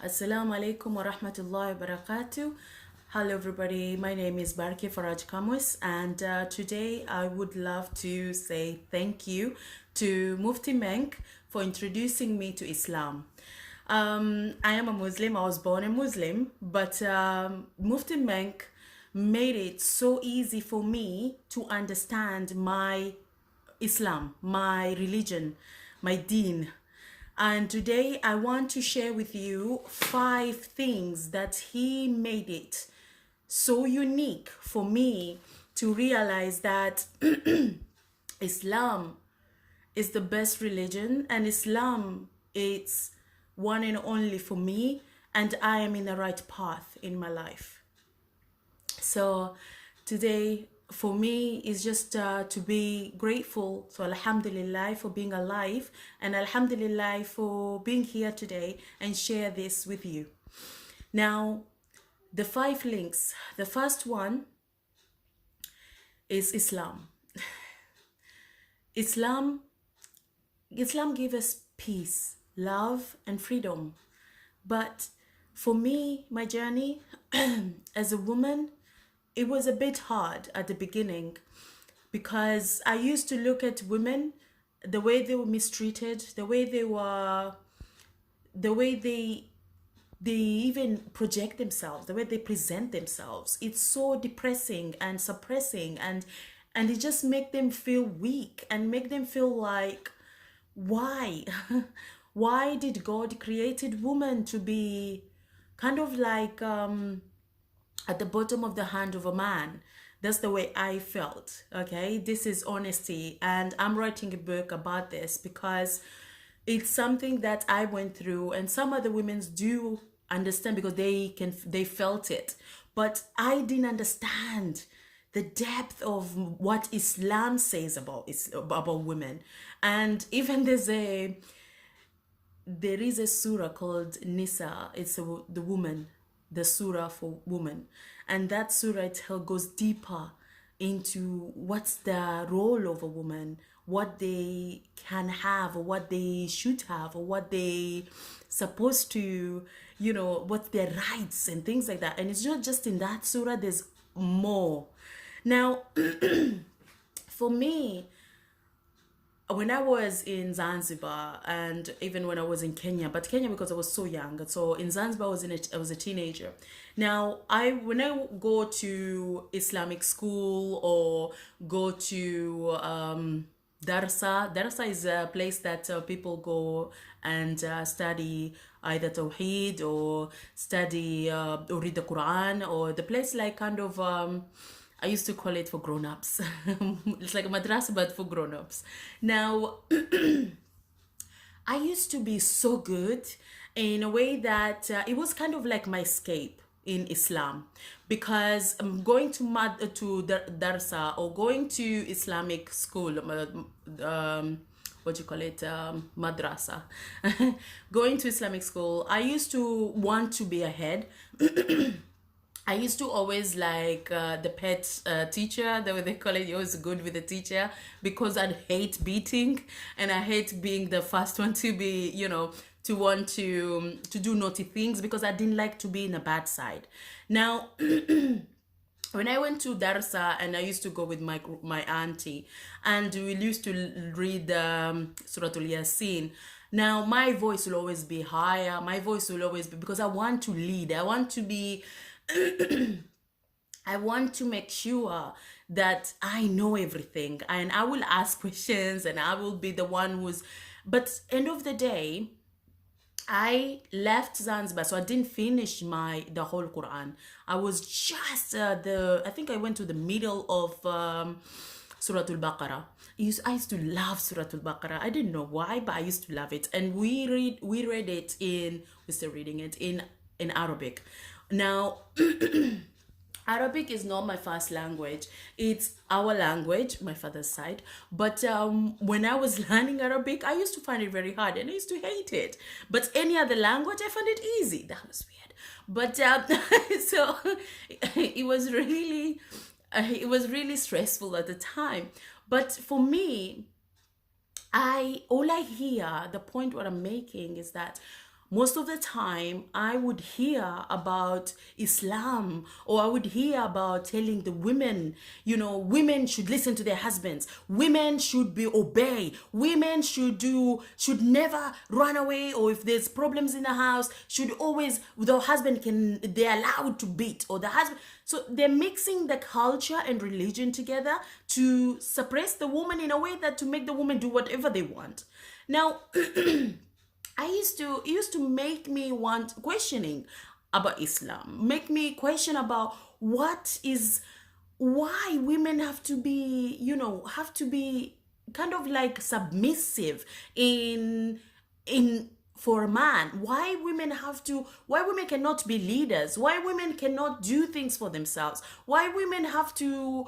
Assalamu alaikum wa rahmatullahi wa barakatuh. Hello, everybody. My name is Barke Faraj Kamus, and today I would love to say thank you to Mufti Menk for introducing me to Islam. I am a Muslim. I was born a Muslim, but Mufti Menk made it so easy for me to understand my Islam, my religion, my deen. And today I want to share with you 5 things that he made it so unique for me to realize that Islam is the best religion, and Islam is one and only for me, and I am in the right path in my life. So today for me is just to be grateful. So Alhamdulillah for being alive, and Alhamdulillah for being here today and share this with you. Now, the 5 links. The first one is Islam. Islam gave us peace, love, and freedom. But for me, my journey as a woman, it was a bit hard at the beginning because I used to look at women, the way they were mistreated, the way they even project themselves, the way they present themselves. It's so depressing and suppressing, and it just make them feel weak and make them feel like, why? Why did God created woman to be kind of like at the bottom of the hand of a man? That's the way I felt. Okay, this is honesty, and I'm writing a book about this because it's something that I went through, and some other women do understand because they felt it, but I didn't understand the depth of what Islam says about women. And even there is a surah called Nisa. It's the woman, the surah for woman, and that surah itself goes deeper into what's the role of a woman, what they can have or what they should have or what they supposed to, what's their rights and things like that. And it's not just in that surah, there's more. Now for me, when I was in Zanzibar, and even when I was in Kenya, but Kenya because I was so young. So in Zanzibar, I was a teenager. Now when I go to Islamic school or go to Darsa is a place that people go and study either Tawheed or study or read the Quran, or the place like kind of I used to call it for grown-ups. It's like a madrasa but for grown-ups. Now I used to be so good in a way that it was kind of like my escape in Islam, because going to Darsa or going to Islamic school, what do you call it, madrasa, going to Islamic school, I used to want to be ahead. I used to always like the pet teacher, the way they call it. You're always good with the teacher because I hate beating, and I hate being the first one to be, to want to do naughty things, because I didn't like to be in a bad side. Now, when I went to Darsa, and I used to go with my auntie, and we used to read Surah Yasin. Now, my voice will always be higher. My voice will always be, because I want to lead. I want to be I want to make sure that I know everything, and I will ask questions, and I will be the one who's, but end of the day, I left Zanzibar, so I didn't finish the whole Quran. I was just I think I went to the middle of Surah Al-Baqarah. I used to love Surah Al-Baqarah. I didn't know why, but I used to love it. And we're still reading it in Arabic. Now, Arabic is not my first language. It's our language, my father's side. But when I was learning Arabic, I used to find it very hard, and I used to hate it. But any other language, I found it easy. That was weird. But so it was really stressful at the time. But for me, all I hear, the point what I'm making is that most of the time I would hear about Islam, or I would hear about telling the women, women should listen to their husbands, women should be obey, women should never run away, or if there's problems in the house, should always, the husband they're allowed to beat, or the husband. So they're mixing the culture and religion together to suppress the woman in a way that to make the woman do whatever they want. Now, it used to make me want questioning about Islam, make me question about why women have to be, kind of like submissive in for a man. Why women cannot be leaders, why women cannot do things for themselves, why women have to,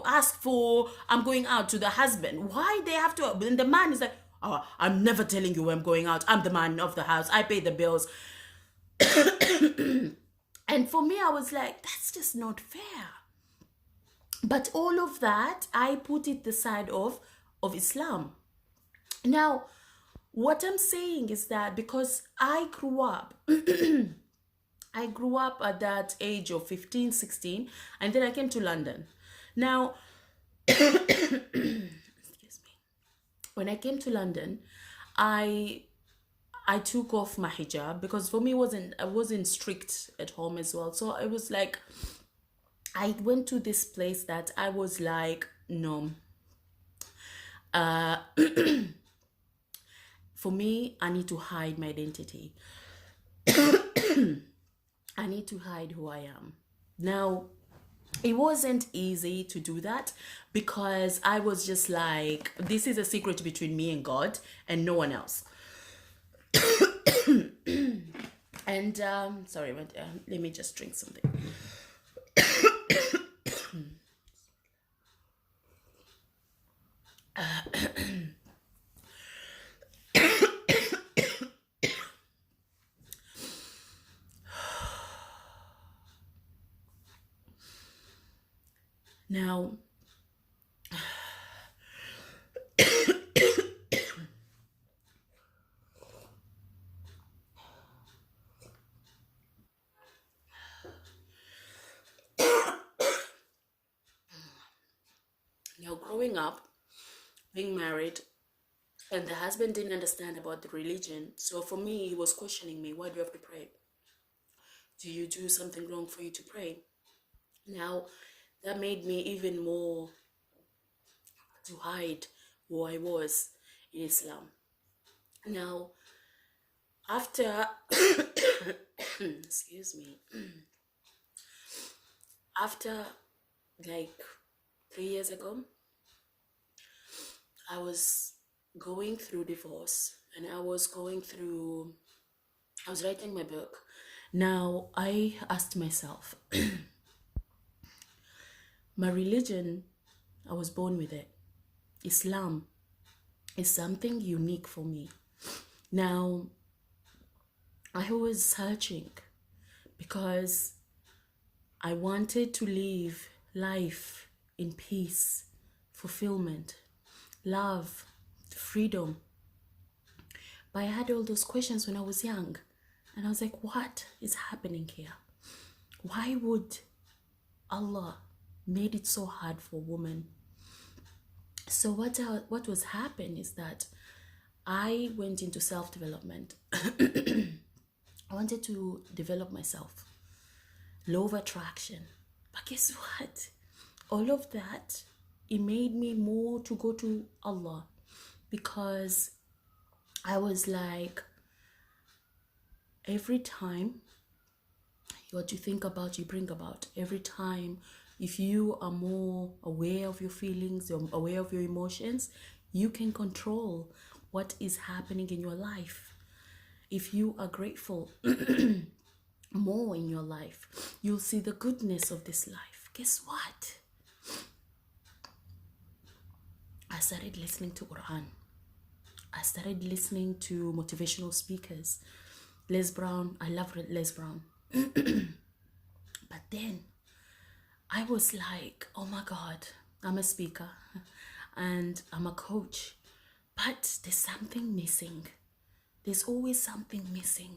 ask for, I'm going out, to the husband, why they have to, and the man is like, oh, I'm never telling you where I'm going out, I'm the man of the house, I pay the bills. And for me, I was like, that's just not fair. But all of that, I put it the side of Islam. Now, what I'm saying is that because I grew up at that age of 15, 16, and then I came to London. Now, excuse me. When I came to London, I took off my hijab, because for me I wasn't strict at home as well. So it was like I went to this place that I was like, no. For me, I need to hide my identity. I need to hide who I am. Now, it wasn't easy to do that, because I was just like, this is a secret between me and God and no one else. And sorry, let me just drink something. Now, growing up, being married, and the husband didn't understand about the religion. So for me, he was questioning me, why do you have to pray? Do you do something wrong for you to pray? Now, that made me even more to hide who I was in Islam. Now, after, excuse me, after like 3 years ago, I was going through divorce, and I was writing my book. Now, I asked myself, my religion, I was born with it. Islam is something unique for me. Now, I was searching because I wanted to live life in peace, fulfillment, love, freedom. But I had all those questions when I was young, and I was like, what is happening here? Why would Allah made it so hard for women? So what was happening is that I went into self-development. I wanted to develop myself, law of attraction. But guess what? All of that, it made me more to go to Allah, because I was like, every time what you think about, you bring about. Every time, if you are more aware of your feelings, you're aware of your emotions, you can control what is happening in your life. If you are grateful more in your life, you'll see the goodness of this life. Guess what? I started listening to Quran. I started listening to motivational speakers. Les Brown, I love Les Brown. But then I was like, oh my God, I'm a speaker and I'm a coach, but there's something missing. there's always something missing.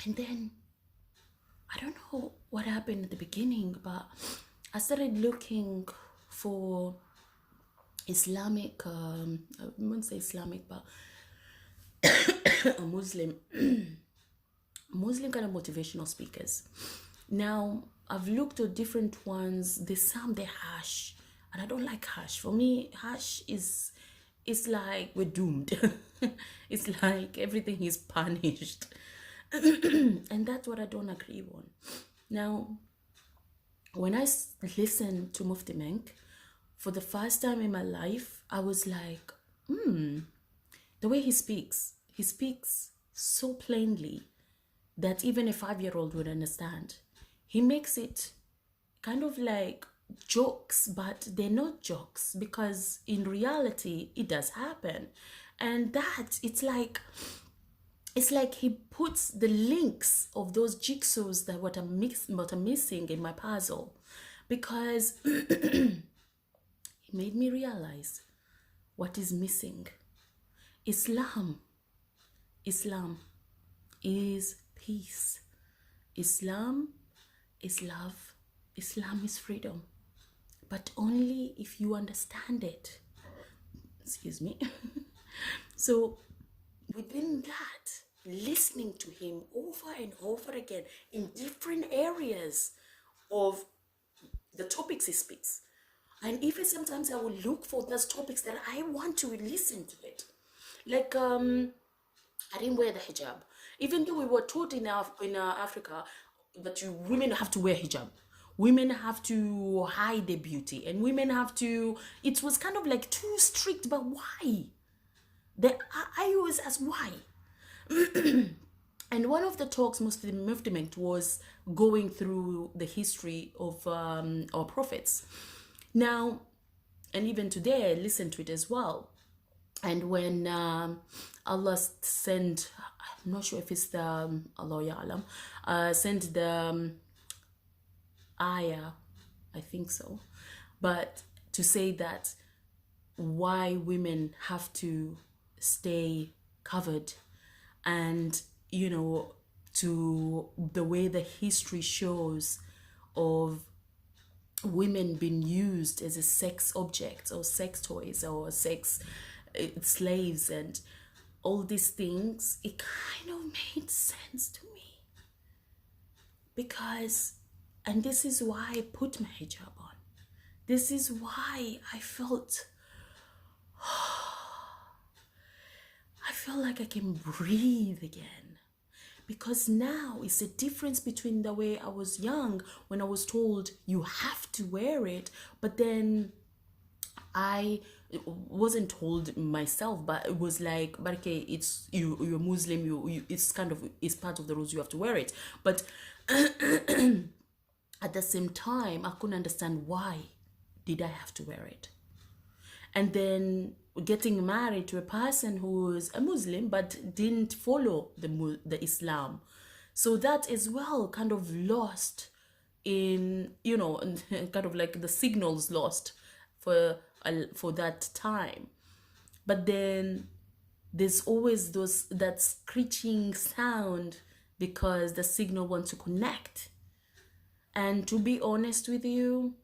And then I don't know what happened at the beginning, but I started looking for Islamic, I wouldn't say Islamic, but a Muslim kind of motivational speakers. Now, I've looked at different ones. There's some they're harsh, and I don't like harsh. For me, harsh is it's like we're doomed. It's like everything is punished. And that's what I don't agree on. Now, when I listened to Mufti Menk for the first time in my life, I was like, the way he speaks so plainly that even a 5-year-old would understand. He makes it kind of like jokes, but they're not jokes because in reality it does happen. And that it's like he puts the links of those jigsaws that what I'm missing in my puzzle, because he made me realize what is missing. Islam is peace. Islam is love. Islam is freedom. But only if you understand it. Excuse me. So within that, listening to him over and over again in different areas of the topics he speaks. And even sometimes I will look for those topics that I want to listen to it. Like, I didn't wear the hijab. Even though we were taught in Africa that women have to wear hijab. Women have to hide their beauty. And women have to... It was kind of like too strict, but why? I always ask why. And one of the talks Mufti Menk was going through the history of our prophets. Now, and even today, I listen to it as well. And when Allah sent, I'm not sure if it's the Allah Ya'alam, sent the ayah, I think so, but to say that why women have to stay covered, and you know, to the way the history shows of women being used as a sex object or sex toys or sex slaves and all these things, it kind of made sense to me. Because, and this is why I put my hijab on. This is why I felt like I can breathe again. Because now it's a difference between the way I was young when I was told you have to wear it, but then I wasn't told myself, but it was like, but okay, it's you're Muslim, you it's kind of, it's part of the rules, you have to wear it. But at the same time, I couldn't understand why did I have to wear it. And then getting married to a person who was a Muslim but didn't follow the Islam, so that as well kind of lost in, you know, kind of like the signals lost for that time. But then there's always that screeching sound because the signal wants to connect. And to be honest with you,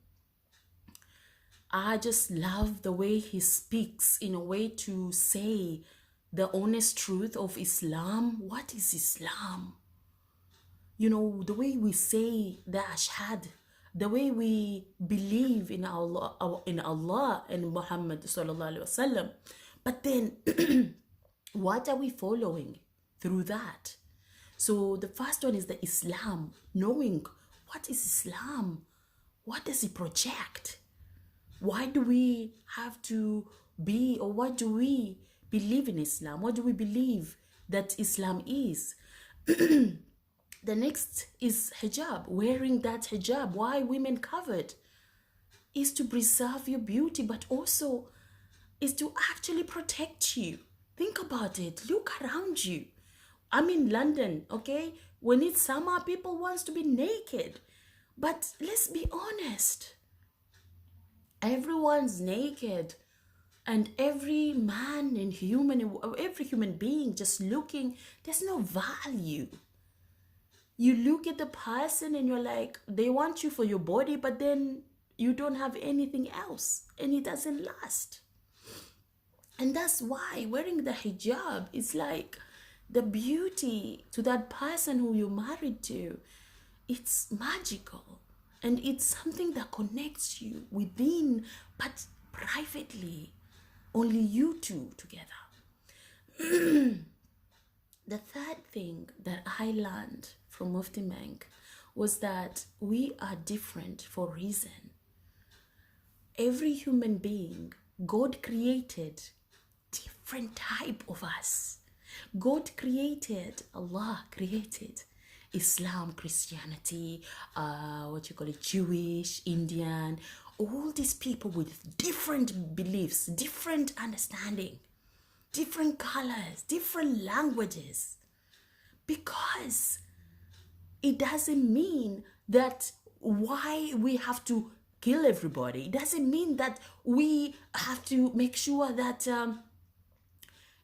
I just love the way he speaks in a way to say the honest truth of Islam. What is Islam? You know, the way we say the ashhad, the way we believe in Allah and Muhammad sallallahu alaihi wasallam. But then, what are we following through that? So the first one is the Islam, knowing what is Islam, what does it project? Why do we have to be, or why do we believe in Islam? What do we believe that Islam is? The next is hijab, wearing that hijab. Why women covered? Is to preserve your beauty, but also is to actually protect you. Think about it. Look around you. I'm in London, okay? When it's summer, people want to be naked. But let's be honest. Everyone's naked And every man and human, every human being just looking, there's no value. You look at the person and you're like, they want you for your body, but then you don't have anything else and it doesn't last. And that's why wearing the hijab is like the beauty to that person who you're married to. It's magical and it's something that connects you within, but privately. Only you two together. The third thing that I learned from Mufti Menk was that we are different for a reason. Every human being, God created different type of us. God created, Allah created Islam, Christianity, Jewish, Indian, all these people with different beliefs, different understanding, different colors, different languages. Because it doesn't mean that why we have to kill everybody. It doesn't mean that we have to make sure that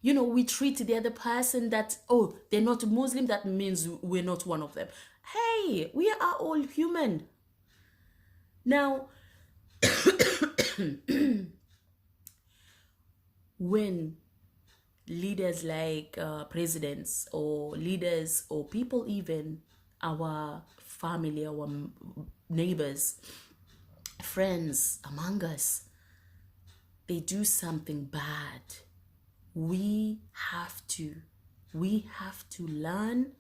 we treat the other person that, oh, they're not Muslim, that means we're not one of them. Hey, we are all human. Now, when leaders like presidents or leaders or people, even our family, our neighbors, friends among us, they do something bad, we have to learn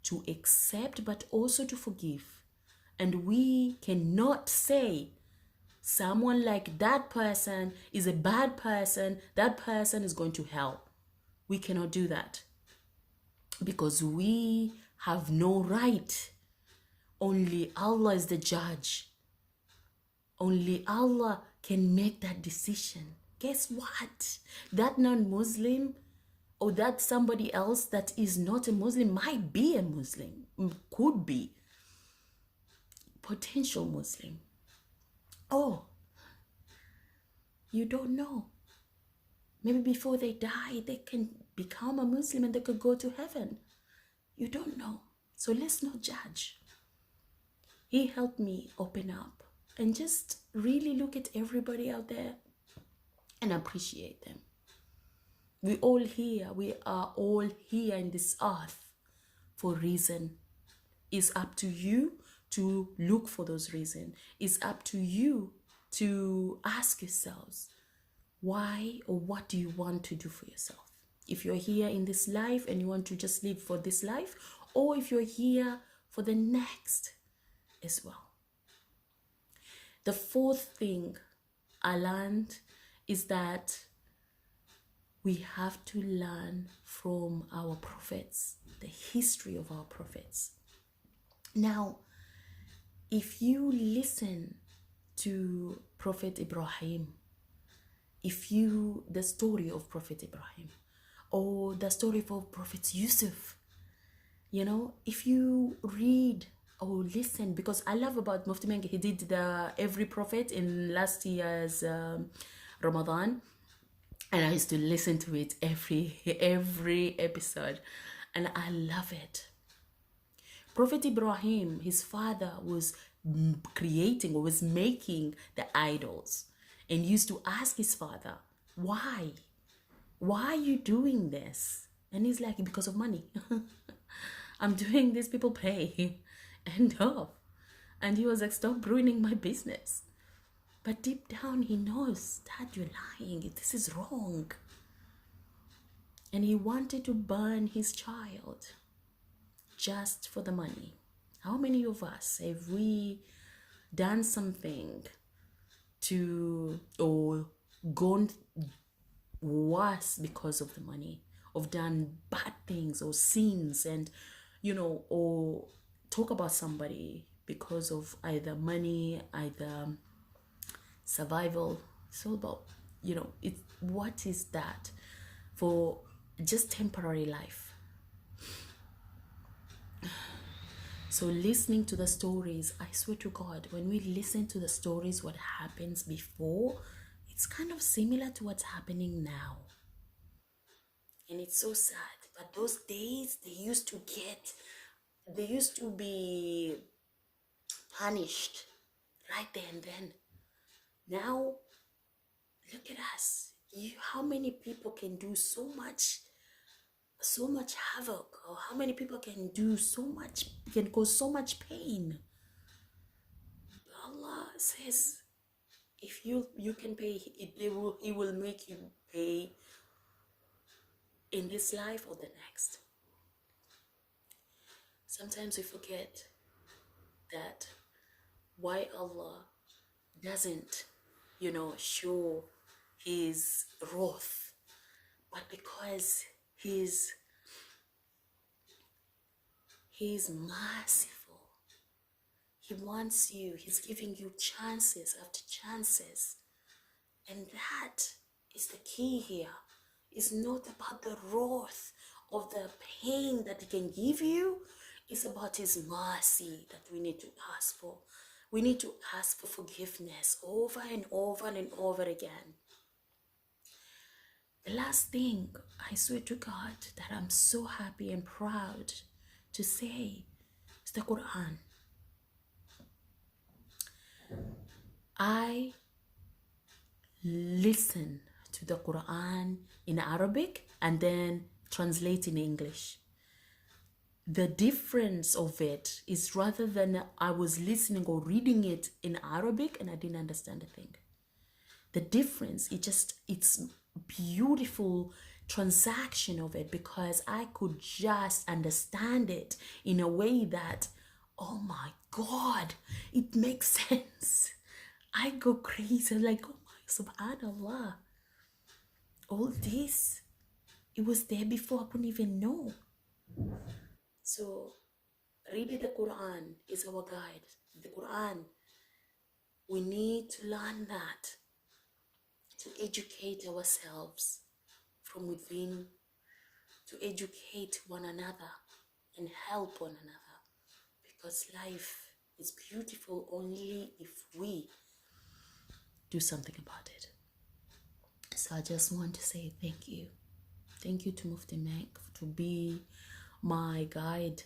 to accept, but also to forgive. And we cannot say someone like that person is a bad person, that person is going to hell. We cannot do that because we have no right. Only Allah is the judge. Only Allah can make that decision. Guess what? That non-Muslim or that somebody else that is not a Muslim might be a Muslim, could be potential Muslim. Oh, you don't know. Maybe before they die, they can become a Muslim and they could go to heaven. You don't know. So let's not judge. He helped me open up and just really look at everybody out there and appreciate them. We are all here in this earth for a reason. It's up to you to look for those reasons. It's up to you to ask yourselves, why or what do you want to do for yourself? If you're here in this life and you want to just live for this life, or if you're here for the next as well. The fourth thing I learned is that we have to learn from our prophets, the history of our prophets. Now, if you listen to Prophet Ibrahim, the story of Prophet Ibrahim, or the story of Prophet Yusuf, if you read or listen, because I love about Mufti Menk, he did the every prophet in last year's Ramadan, and I used to listen to it every episode, and I love it. Prophet Ibrahim, his father was creating or was making the idols, and used to ask his father, why are you doing this? And he's like, because of money. I'm doing this, people pay. End of. And he was like, stop ruining my business. But deep down he knows that you're lying, this is wrong. And he wanted to burn his child just for the money. How many of us have we done something or gone worse because of the money, of done bad things or sins, and or talk about somebody because of either money, either survival? So about what is that for? Just temporary life. So listening to the stories, I swear to God, when we listen to the stories, what happens before, It's kind of similar to what's happening now. And it's so sad. But those days, they used to be punished right there and then. Now, look at us. How many people can do so much havoc, or how many people can do so much, can cause so much pain? Allah says, if you can pay, he will make you pay in this life or the next. Sometimes we forget that why Allah doesn't, show his wrath, but because he's merciful. He wants you, he's giving you chances after chances. And that is the key here. It's not about the wrath of the pain that he can give you. It's about his mercy that we need to ask for. We need to ask for forgiveness over and over and over again. The last thing, I swear to God, that I'm so happy and proud to say is the Quran. I listen to the Quran in Arabic and then translate in English. The difference of it is, rather than I was listening or reading it in Arabic and I didn't understand a thing. The difference, it's beautiful transaction of it, because I could just understand it in a way that, oh my God, it makes sense. I go crazy, like, oh my, subhanallah. All this, it was there before, I couldn't even know. So reading the Quran is our guide. The Quran, we need to learn that, to educate ourselves from within, to educate one another and help one another, because life is beautiful only if we do something about it. So I just want to say thank you. Thank you to Mufti Menk to be my guide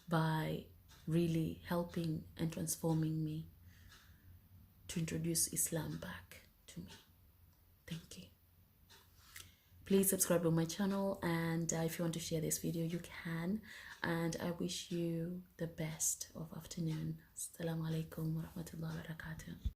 by really helping and transforming me to introduce Islam back to me. Thank you. Please subscribe to my channel, and if you want to share this video, you can. And I wish you the best of afternoon. Assalamu alaikum wa rahmatullahi wa barakatuh.